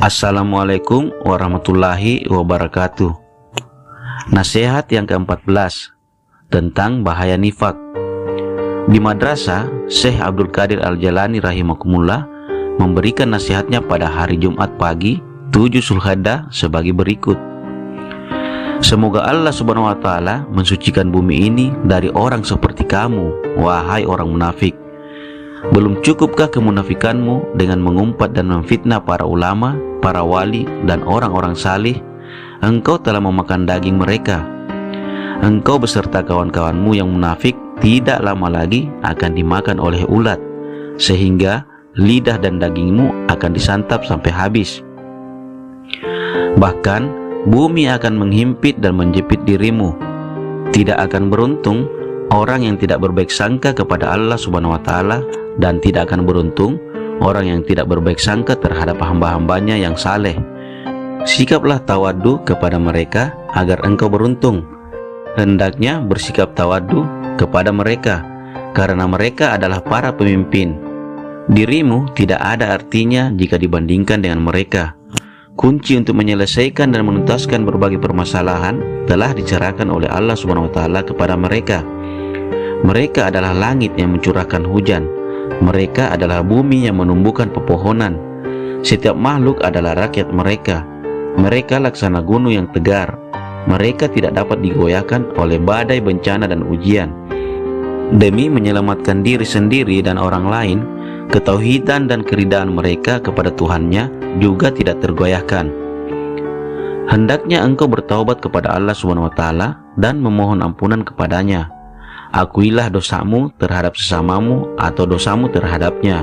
Assalamualaikum warahmatullahi wabarakatuh. Nasihat yang ke-14 tentang bahaya nifak. Di madrasah, Syekh Abdul Qadir Al-Jalani rahimakumullah memberikan nasihatnya pada hari Jumat pagi 7 Zulhijjah sebagai berikut. Semoga Allah Subhanahu wa taala mensucikan bumi ini dari orang seperti kamu, wahai orang munafik. Belum cukupkah kemunafikanmu dengan mengumpat dan memfitnah para ulama, para wali, dan orang-orang salih? Engkau telah memakan daging mereka. Engkau beserta kawan-kawanmu yang munafik tidak lama lagi akan dimakan oleh ulat, sehingga lidah dan dagingmu akan disantap sampai habis. Bahkan bumi akan menghimpit dan menjepit dirimu. Tidak akan beruntung orang yang tidak berbaik sangka kepada Allah Subhanahu wa taala, dan tidak akan beruntung orang yang tidak berbaik sangka terhadap hamba-hambanya yang saleh. Sikaplah tawaddu kepada mereka agar engkau beruntung. Hendaknya bersikap tawaddu kepada mereka, karena mereka adalah para pemimpin. Dirimu tidak ada artinya jika dibandingkan dengan mereka. Kunci untuk menyelesaikan dan menuntaskan berbagai permasalahan telah dicerahkan oleh Allah Subhanahu wa taala kepada mereka. Mereka adalah langit yang mencurahkan hujan. Mereka adalah bumi yang menumbuhkan pepohonan. Setiap makhluk adalah rakyat mereka. Mereka laksana gunung yang tegar. Mereka tidak dapat digoyahkan oleh badai, bencana, dan ujian. Demi menyelamatkan diri sendiri dan orang lain, ketauhidan dan keridaan mereka kepada Tuhannya juga tidak tergoyahkan. Hendaknya engkau bertaubat kepada Allah Subhanahu wa taala dan memohon ampunan kepadanya. Akuilah dosamu terhadap sesamamu atau dosamu terhadapnya.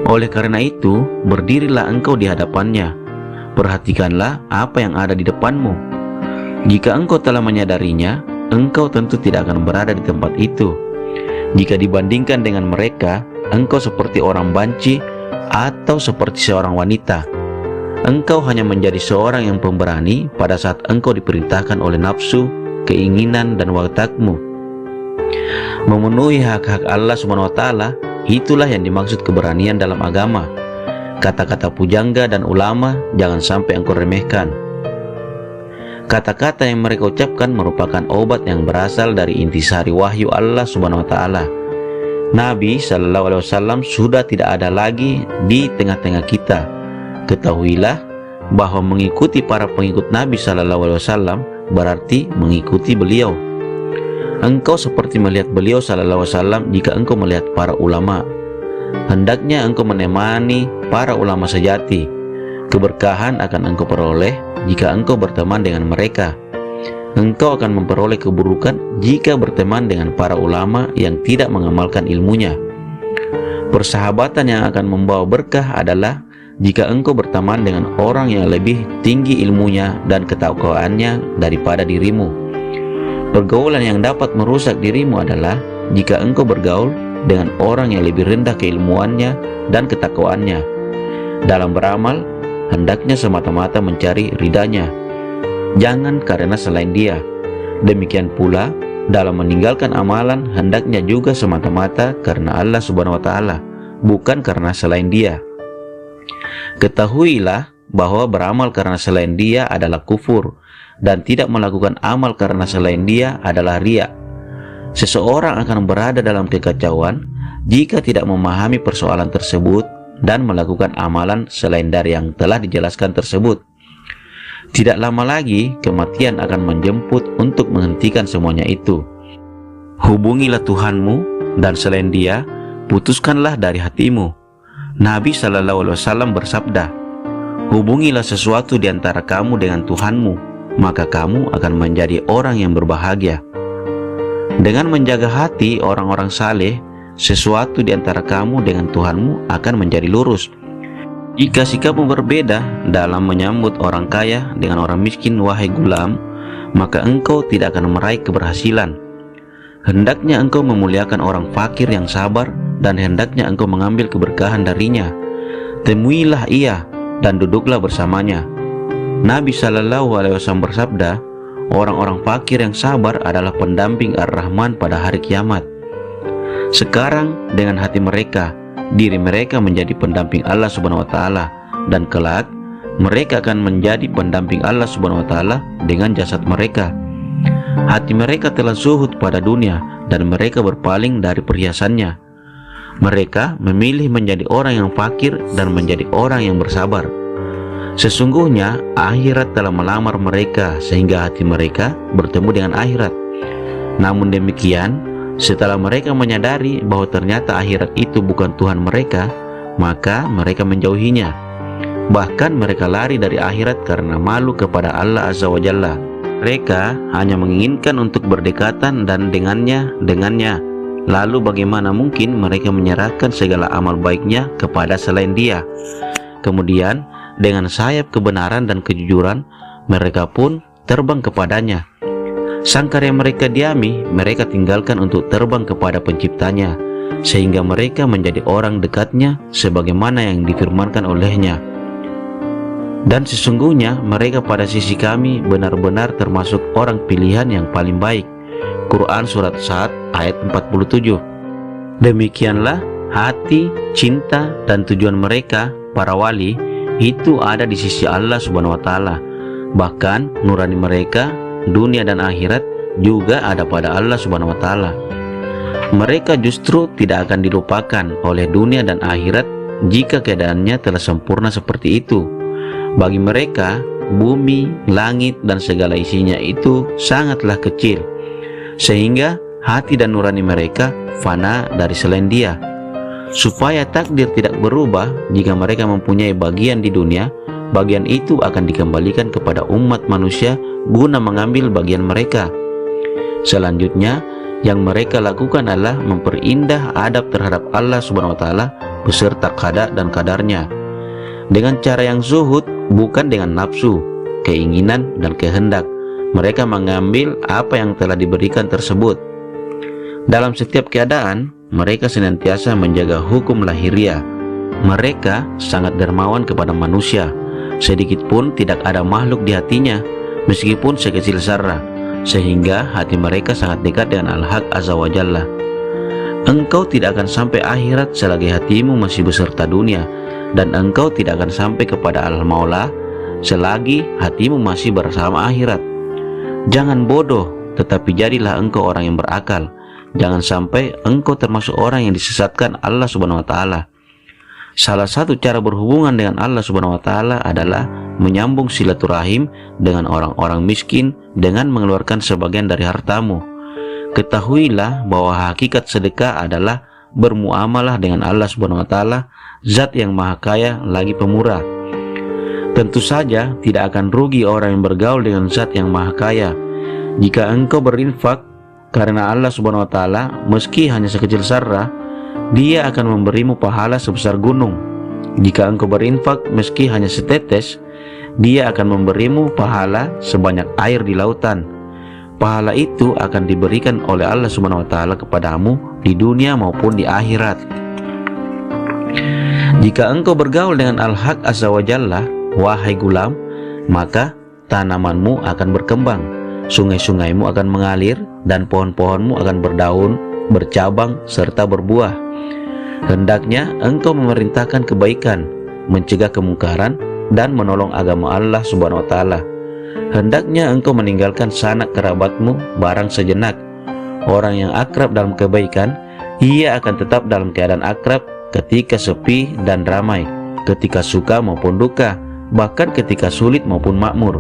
Oleh karena itu, berdirilah engkau di hadapannya. Perhatikanlah apa yang ada di depanmu. Jika engkau telah menyadarinya, engkau tentu tidak akan berada di tempat itu. Jika dibandingkan dengan mereka, engkau seperti orang banci atau seperti seorang wanita. Engkau hanya menjadi seorang yang pemberani pada saat engkau diperintahkan oleh nafsu, keinginan, dan watakmu. Memenuhi hak-hak Allah Subhanahu wa taala, itulah yang dimaksud keberanian dalam agama. Kata-kata pujangga dan ulama jangan sampai engkau remehkan. Kata-kata yang mereka ucapkan merupakan obat yang berasal dari intisari wahyu Allah Subhanahu wa taala. Nabi sallallahu alaihi wasallam sudah tidak ada lagi di tengah-tengah kita. Ketahuilah bahwa mengikuti para pengikut Nabi sallallahu alaihi wasallam berarti mengikuti beliau. Engkau seperti melihat beliau sallallahu alaihi wasallam jika engkau melihat para ulama. Hendaknya engkau menemani para ulama sejati. Keberkahan akan engkau peroleh jika engkau berteman dengan mereka. Engkau akan memperoleh keburukan jika berteman dengan para ulama yang tidak mengamalkan ilmunya. Persahabatan yang akan membawa berkah adalah jika engkau berteman dengan orang yang lebih tinggi ilmunya dan ketakwaannya daripada dirimu. Pergaulan yang dapat merusak dirimu adalah jika engkau bergaul dengan orang yang lebih rendah keilmuannya dan ketakwaannya. Dalam beramal, hendaknya semata-mata mencari ridanya, jangan karena selain dia. Demikian pula, dalam meninggalkan amalan, hendaknya juga semata-mata karena Allah Subhanahu wa taala, bukan karena selain dia. Ketahuilah bahwa beramal karena selain dia adalah kufur, dan tidak melakukan amal karena selain dia adalah riya. Seseorang akan berada dalam kekacauan jika tidak memahami persoalan tersebut dan melakukan amalan selain dari yang telah dijelaskan tersebut. Tidak lama lagi kematian akan menjemput untuk menghentikan semuanya itu. Hubungilah Tuhanmu, dan selain dia putuskanlah dari hatimu. Nabi sallallahu alaihi wasallam bersabda, hubungilah sesuatu di antara kamu dengan Tuhanmu, maka kamu akan menjadi orang yang berbahagia. Dengan menjaga hati orang-orang saleh, sesuatu di antara kamu dengan Tuhanmu akan menjadi lurus. Jika sikapmu berbeda dalam menyambut orang kaya dengan orang miskin, wahai gulam, maka engkau tidak akan meraih keberhasilan. Hendaknya engkau memuliakan orang fakir yang sabar, dan hendaknya engkau mengambil keberkahan darinya. Temuilah ia dan duduklah bersamanya. Nabi sallallahu alaihi wasallam bersabda, orang-orang fakir yang sabar adalah pendamping Ar-Rahman pada hari kiamat. Sekarang dengan hati mereka, diri mereka menjadi pendamping Allah Subhanahu wa taala, dan kelak mereka akan menjadi pendamping Allah Subhanahu wa taala dengan jasad mereka. Hati mereka telah zuhud pada dunia dan mereka berpaling dari perhiasannya. Mereka memilih menjadi orang yang fakir dan menjadi orang yang bersabar. Sesungguhnya akhirat telah melamar mereka sehingga hati mereka bertemu dengan akhirat. Namun demikian, setelah mereka menyadari bahwa ternyata akhirat itu bukan Tuhan mereka, maka mereka menjauhinya. Bahkan mereka lari dari akhirat karena malu kepada Allah Azza wa Jalla. Mereka hanya menginginkan untuk berdekatan dan dengannya. Lalu bagaimana mungkin mereka menyerahkan segala amal baiknya kepada selain Dia? Kemudian dengan sayap kebenaran dan kejujuran, mereka pun terbang kepadanya. Sang karya mereka diami, mereka tinggalkan untuk terbang kepada penciptanya, sehingga mereka menjadi orang dekatnya sebagaimana yang difirmankan olehnya. Dan sesungguhnya mereka pada sisi kami benar-benar termasuk orang pilihan yang paling baik. Quran Surat Sa'ad ayat 47. Demikianlah hati, cinta, dan tujuan mereka, para wali, itu ada di sisi Allah Subhanahu wa taala. Bahkan nurani mereka, dunia dan akhirat, juga ada pada Allah Subhanahu wa taala. Mereka justru tidak akan dilupakan oleh dunia dan akhirat jika keadaannya telah sempurna seperti itu. Bagi mereka, bumi, langit, dan segala isinya itu sangatlah kecil, sehingga hati dan nurani mereka fana dari selain Dia. Supaya takdir tidak berubah, jika mereka mempunyai bagian di dunia, bagian itu akan dikembalikan kepada umat manusia guna mengambil bagian mereka. Selanjutnya, yang mereka lakukan adalah memperindah adab terhadap Allah Subhanahu wa taala beserta qada dan kadarnya dengan cara yang zuhud, bukan dengan nafsu, keinginan, dan kehendak. Mereka mengambil apa yang telah diberikan tersebut. Dalam setiap keadaan, mereka senantiasa menjaga hukum lahiriah. Mereka sangat dermawan kepada manusia. Sedikit pun tidak ada makhluk di hatinya, meskipun sekecil zarrah, sehingga hati mereka sangat dekat dengan Al-Haq Azza wa Jalla. Engkau tidak akan sampai akhirat selagi hatimu masih beserta dunia, dan engkau tidak akan sampai kepada Al-Maula selagi hatimu masih bersama akhirat. Jangan bodoh, tetapi jadilah engkau orang yang berakal. Jangan sampai engkau termasuk orang yang disesatkan Allah Subhanahu wa taala. Salah satu cara berhubungan dengan Allah Subhanahu wa taala adalah menyambung silaturahim dengan orang-orang miskin dengan mengeluarkan sebagian dari hartamu. Ketahuilah bahwa hakikat sedekah adalah bermuamalah dengan Allah Subhanahu wa taala, Zat yang Maha Kaya lagi pemurah. Tentu saja tidak akan rugi orang yang bergaul dengan Zat yang Maha Kaya. Jika engkau berinfak karena Allah Subhanahu wa taala, meski hanya sekecil zarrah, Dia akan memberimu pahala sebesar gunung. Jika engkau berinfak meski hanya setetes, Dia akan memberimu pahala sebanyak air di lautan. Pahala itu akan diberikan oleh Allah Subhanahu wa taala kepadamu di dunia maupun di akhirat. Jika engkau bergaul dengan Al-Haq Azza wa Jalla, wahai gulam, maka tanamanmu akan berkembang, sungai-sungaimu akan mengalir, dan pohon-pohonmu akan berdaun, bercabang, serta berbuah. Hendaknya engkau memerintahkan kebaikan, mencegah kemungkaran, dan menolong agama Allah Subhanahu wa taala. Hendaknya engkau meninggalkan sanak kerabatmu barang sejenak. Orang yang akrab dalam kebaikan, ia akan tetap dalam keadaan akrab ketika sepi dan ramai, ketika suka maupun duka, bahkan ketika sulit maupun makmur.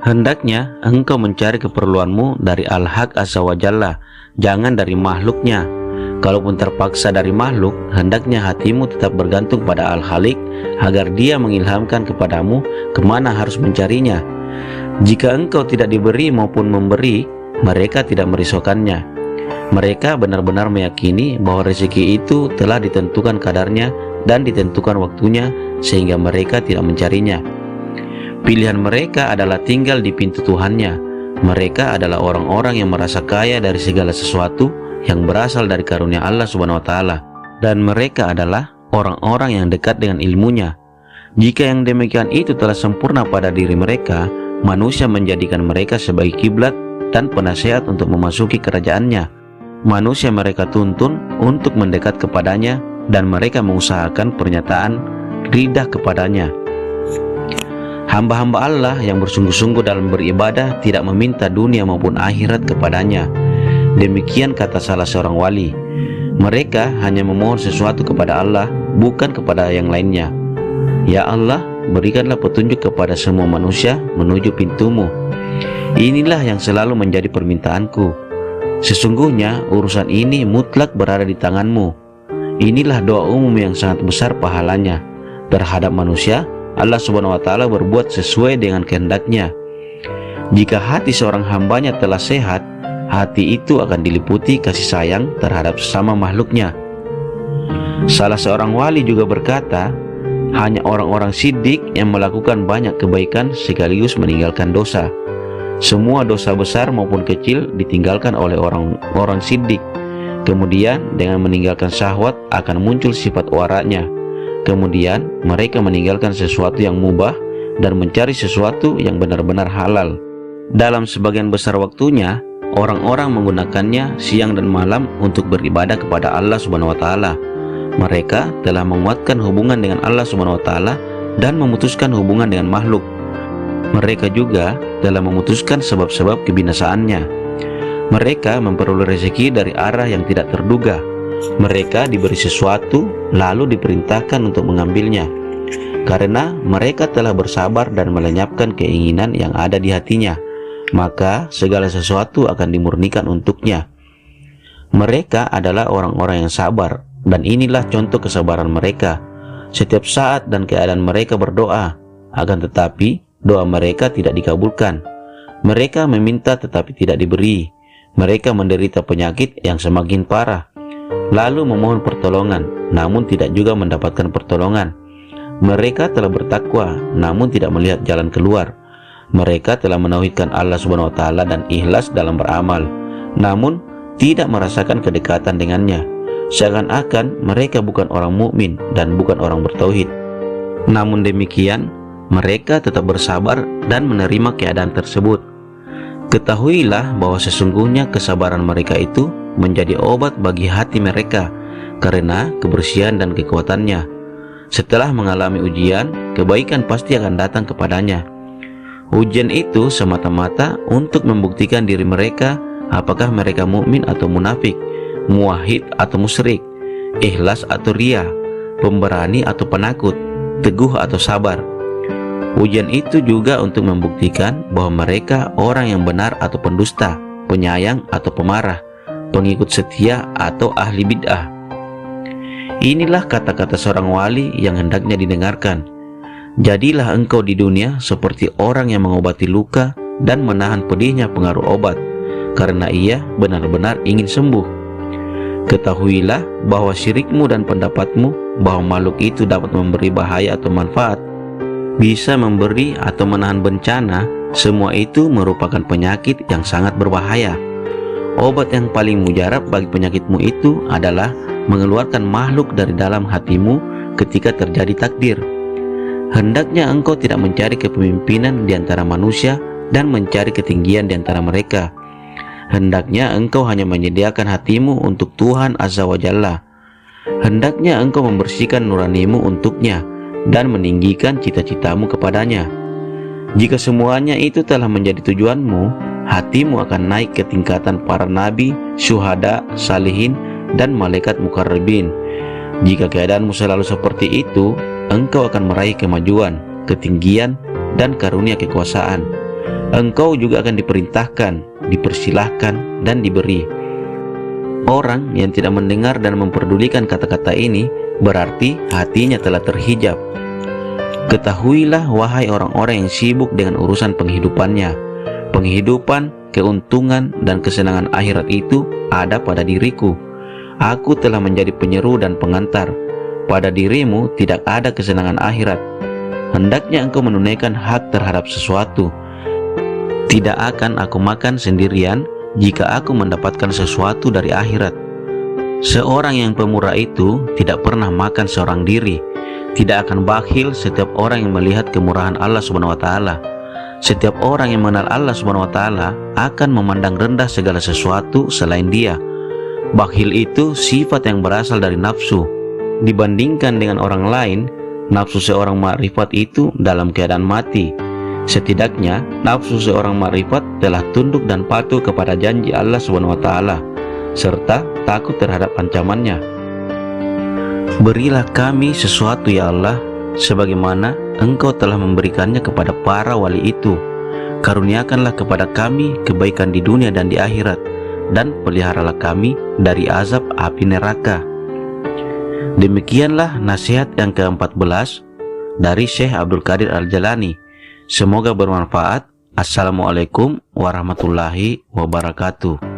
Hendaknya engkau mencari keperluanmu dari Al-Haq Azza wa Jalla, jangan dari makhluknya. Kalaupun terpaksa dari makhluk, hendaknya hatimu tetap bergantung pada Al-Khaliq agar Dia mengilhamkan kepadamu kemana harus mencarinya. Jika engkau tidak diberi maupun memberi, mereka tidak merisaukannya. Mereka benar-benar meyakini bahwa rezeki itu telah ditentukan kadarnya dan ditentukan waktunya, sehingga mereka tidak mencarinya. Pilihan mereka adalah tinggal di pintu Tuhannya. Mereka adalah orang-orang yang merasa kaya dari segala sesuatu yang berasal dari karunia Allah Subhanahu wa taala, dan mereka adalah orang-orang yang dekat dengan ilmunya. Jika yang demikian itu telah sempurna pada diri mereka, manusia menjadikan mereka sebagai kiblat dan penasehat untuk memasuki kerajaannya. Manusia mereka tuntun untuk mendekat kepadanya, dan mereka mengusahakan pernyataan ridah kepadanya. Hamba-hamba Allah yang bersungguh-sungguh dalam beribadah tidak meminta dunia maupun akhirat kepadanya. Demikian kata salah seorang wali. Mereka hanya memohon sesuatu kepada Allah, bukan kepada yang lainnya. Ya Allah, berikanlah petunjuk kepada semua manusia menuju pintumu. Inilah yang selalu menjadi permintaanku. Sesungguhnya urusan ini mutlak berada di tanganmu. Inilah doa umum yang sangat besar pahalanya. Terhadap manusia, Allah Subhanahu wa Ta'ala berbuat sesuai dengan kehendaknya. Jika hati seorang hambanya telah sehat, hati itu akan diliputi kasih sayang terhadap sesama makhluknya. Salah seorang wali juga berkata, hanya orang-orang siddiq yang melakukan banyak kebaikan sekaligus meninggalkan dosa. Semua dosa besar maupun kecil ditinggalkan oleh orang-orang siddiq. Kemudian dengan meninggalkan syahwat akan muncul sifat waraknya. Kemudian mereka meninggalkan sesuatu yang mubah dan mencari sesuatu yang benar-benar halal. Dalam sebagian besar waktunya, orang-orang menggunakannya siang dan malam untuk beribadah kepada Allah Subhanahu wa Ta'ala. Mereka telah menguatkan hubungan dengan Allah Subhanahu wa Ta'ala dan memutuskan hubungan dengan makhluk. Mereka juga telah memutuskan sebab-sebab kebinasaannya. Mereka memperoleh rezeki dari arah yang tidak terduga. Mereka diberi sesuatu lalu diperintahkan untuk mengambilnya, karena mereka telah bersabar dan melenyapkan keinginan yang ada di hatinya, maka segala sesuatu akan dimurnikan untuknya. Mereka adalah orang-orang yang sabar, dan inilah contoh kesabaran mereka. Setiap saat dan keadaan mereka berdoa, akan tetapi doa mereka tidak dikabulkan. Mereka meminta tetapi tidak diberi. Mereka menderita penyakit yang semakin parah, lalu memohon pertolongan, namun tidak juga mendapatkan pertolongan. Mereka telah bertakwa, namun tidak melihat jalan keluar. Mereka telah menauhidkan Allah Subhanahu wa Ta'ala dan ikhlas dalam beramal, namun tidak merasakan kedekatan dengannya. Seakan-akan mereka bukan orang mukmin dan bukan orang bertauhid. Namun demikian, mereka tetap bersabar dan menerima keadaan tersebut. Ketahuilah bahwa sesungguhnya kesabaran mereka itu menjadi obat bagi hati mereka karena kebersihan dan kekuatannya. Setelah mengalami ujian, kebaikan pasti akan datang kepadanya. Ujian itu semata-mata untuk membuktikan diri mereka apakah mereka mukmin atau munafik, muwahhid atau musyrik, ikhlas atau riya, pemberani atau penakut, teguh atau sabar. Ujian itu juga untuk membuktikan bahwa mereka orang yang benar atau pendusta, penyayang atau pemarah, pengikut setia atau ahli bid'ah. Inilah kata-kata seorang wali yang hendaknya didengarkan. Jadilah engkau di dunia seperti orang yang mengobati luka dan menahan pedihnya pengaruh obat, karena ia benar-benar ingin sembuh. Ketahuilah bahwa syirikmu dan pendapatmu bahwa makhluk itu dapat memberi bahaya atau manfaat, bisa memberi atau menahan bencana, semua itu merupakan penyakit yang sangat berbahaya. Obat yang paling mujarab bagi penyakitmu itu adalah mengeluarkan makhluk dari dalam hatimu ketika terjadi takdir. Hendaknya engkau tidak mencari kepemimpinan di antara manusia dan mencari ketinggian di antara mereka. Hendaknya engkau hanya menyediakan hatimu untuk Tuhan Azza wa Jalla. Hendaknya engkau membersihkan nuranimu untuknya dan meninggikan cita-citamu kepadanya. Jika semuanya itu telah menjadi tujuanmu, hatimu akan naik ke tingkatan para nabi, syuhada, salihin, dan malaikat mukarrabin. Jika keadaanmu selalu seperti itu, engkau akan meraih kemajuan, ketinggian, dan karunia kekuasaan. Engkau juga akan diperintahkan, dipersilahkan, dan diberi. Orang yang tidak mendengar dan memperdulikan kata-kata ini berarti hatinya telah terhijab. Ketahuilah wahai orang-orang yang sibuk dengan urusan penghidupannya, penghidupan, keuntungan, dan kesenangan akhirat itu ada pada diriku. Aku telah menjadi penyeru dan pengantar. Pada dirimu tidak ada kesenangan akhirat. Hendaknya engkau menunaikan hak terhadap sesuatu. Tidak akan aku makan sendirian jika aku mendapatkan sesuatu dari akhirat. Seorang yang pemurah itu tidak pernah makan seorang diri. Tidak akan bakhil setiap orang yang melihat kemurahan Allah Subhanahu wa Ta'ala. Setiap orang yang mengenal Allah Subhanahu wa Ta'ala akan memandang rendah segala sesuatu selain Dia. Bakhil itu sifat yang berasal dari nafsu. Dibandingkan dengan orang lain, nafsu seorang makrifat itu dalam keadaan mati. Setidaknya nafsu seorang makrifat telah tunduk dan patuh kepada janji Allah Subhanahu wa taala serta takut terhadap ancamannya. Berilah kami sesuatu ya Allah, sebagaimana Engkau telah memberikannya kepada para wali itu. Karuniakanlah kepada kami kebaikan di dunia dan di akhirat, dan peliharalah kami dari azab api neraka. Demikianlah nasihat yang ke-14 dari Syekh Abdul Qadir Al-Jalani. Semoga bermanfaat. Assalamualaikum warahmatullahi wabarakatuh.